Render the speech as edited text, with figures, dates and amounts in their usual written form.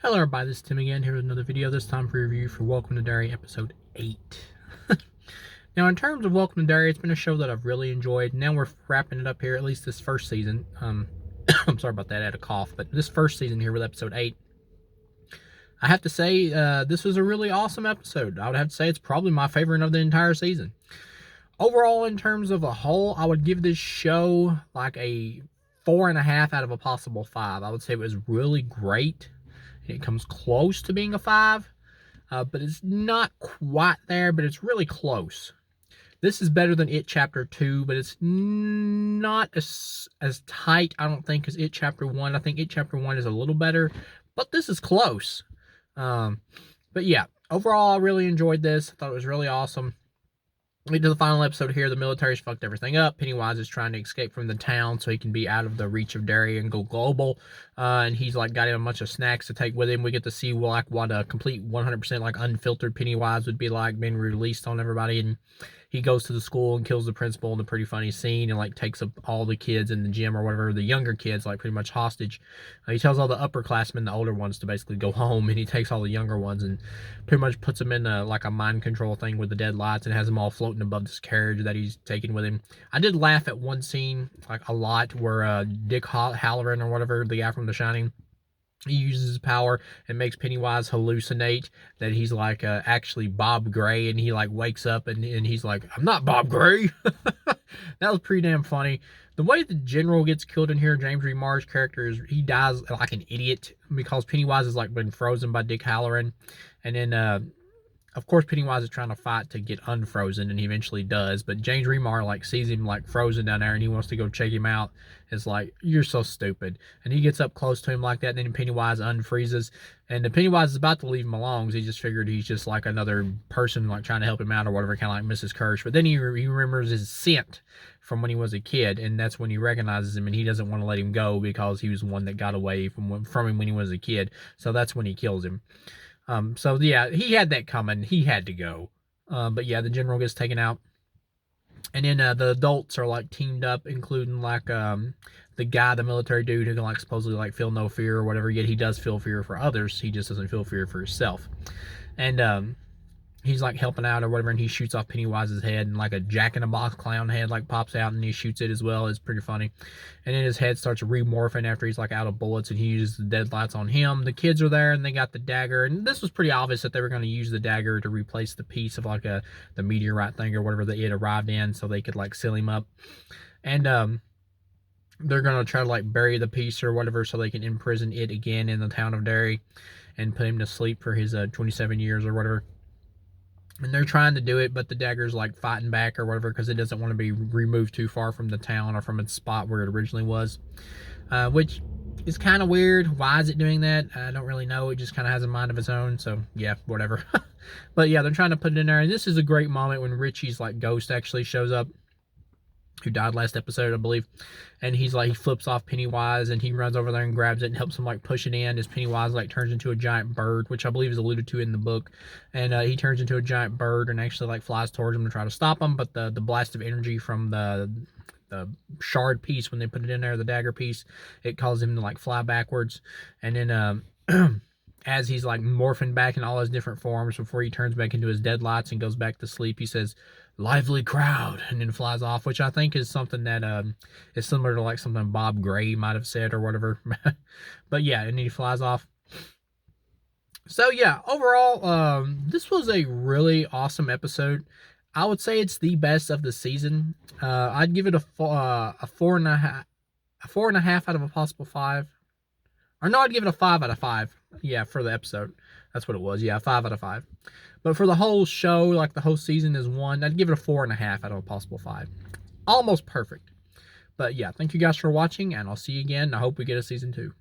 Hello everybody, this is Tim again, here with another video, this time for review for Welcome to Derry episode 8. Now in terms of Welcome to Derry, it's been a show that I've really enjoyed. Now we're wrapping it up here, at least this first season. I'm sorry about that, I had a cough, but this first season here with episode 8. I have to say, this was a really awesome episode. I would have to say it's probably my favorite of the entire season. Overall, in terms of a whole, I would give this show like a 4.5 out of a possible 5. I would say it was really great. It comes close to being a 5, but it's not quite there, but it's really close. This is better than It Chapter 2, but it's not as tight, I don't think, as It Chapter 1. I think It Chapter 1 is a little better, but this is close. But yeah, overall, I really enjoyed this. I thought it was really awesome. We get to the final episode here. The military's fucked everything up. Pennywise is trying to escape from the town so he can be out of the reach of Derry and go global. And he's like got him a bunch of snacks to take with him. We get to see like what a complete 100% like unfiltered Pennywise would be like being released on everybody. And he goes to the school and kills the principal in a pretty funny scene and like takes up all the kids in the gym or whatever, the younger kids, like pretty much hostage. He tells all the upperclassmen, the older ones, to basically go home, and he takes all the younger ones and pretty much puts them in like a mind control thing with the dead lights and has them all floating above this carriage that he's taking with him. I did laugh at one scene like a lot where Dick Halloran or whatever, the guy from The Shining, he uses his power and makes Pennywise hallucinate that he's like actually Bob Gray, and he like wakes up and he's like, I'm not Bob Gray. That was pretty damn funny. The way the general gets killed in here, James Remar's character, is he dies like an idiot because Pennywise has like been frozen by Dick Halloran, and then of course Pennywise is trying to fight to get unfrozen, and he eventually does, but James Remar like sees him like frozen down there and he wants to go check him out. It's like, you're so stupid. And he gets up close to him like that, and then Pennywise unfreezes, and the Pennywise is about to leave him alone because he just figured he's just like another person like trying to help him out or whatever, kind of like Mrs. Kirsch. But then he remembers his scent from when he was a kid, and that's when he recognizes him, and he doesn't want to let him go because he was the one that got away from him when he was a kid. So that's when he kills him. So yeah, he had that coming. He had to go. But yeah, the general gets taken out. And then the adults are like teamed up, including like the guy, the military dude who can like supposedly like feel no fear or whatever, yet he does feel fear for others. He just doesn't feel fear for himself. And he's like helping out or whatever, and he shoots off Pennywise's head, and like a Jack-in-the-Box clown head like pops out, and he shoots it as well. It's pretty funny. And then his head starts remorphing after he's like out of bullets, and he uses the deadlights on him. The kids are there, and they got the dagger, and this was pretty obvious that they were going to use the dagger to replace the piece of like the meteorite thing or whatever that it arrived in, so they could like seal him up. And they're going to try to like bury the piece or whatever so they can imprison it again in the town of Derry and put him to sleep for his 27 years or whatever. And they're trying to do it, but the dagger's like fighting back or whatever because it doesn't want to be removed too far from the town or from its spot where it originally was, which is kind of weird. Why is it doing that? I don't really know. It just kind of has a mind of its own, so yeah, whatever. But yeah, they're trying to put it in there, and this is a great moment when Richie's like ghost actually shows up, who died last episode, I believe. And he's like, he flips off Pennywise, and he runs over there and grabs it and helps him like push it in as Pennywise like turns into a giant bird, which I believe is alluded to in the book. And he turns into a giant bird and actually like flies towards him to try to stop him, but the blast of energy from the shard piece, when they put it in there, the dagger piece, it causes him to like fly backwards. And then as he's like morphing back in all his different forms before he turns back into his deadlights and goes back to sleep, he says, "Lively crowd," and then flies off, which I think is something that is similar to like something Bob Gray might have said or whatever. But yeah, and then he flies off. So yeah, overall, this was a really awesome episode. I would say it's the best of the season. I'd give it a 4.5 out of a possible 5. Or no, I'd give it a 5 out of 5. Yeah, for the episode. That's what it was. Yeah, 5 out of 5. But for the whole show, like the whole season is 1, I'd give it a 4.5 out of a possible 5. Almost perfect. But yeah, thank you guys for watching, and I'll see you again. I hope we get a season 2.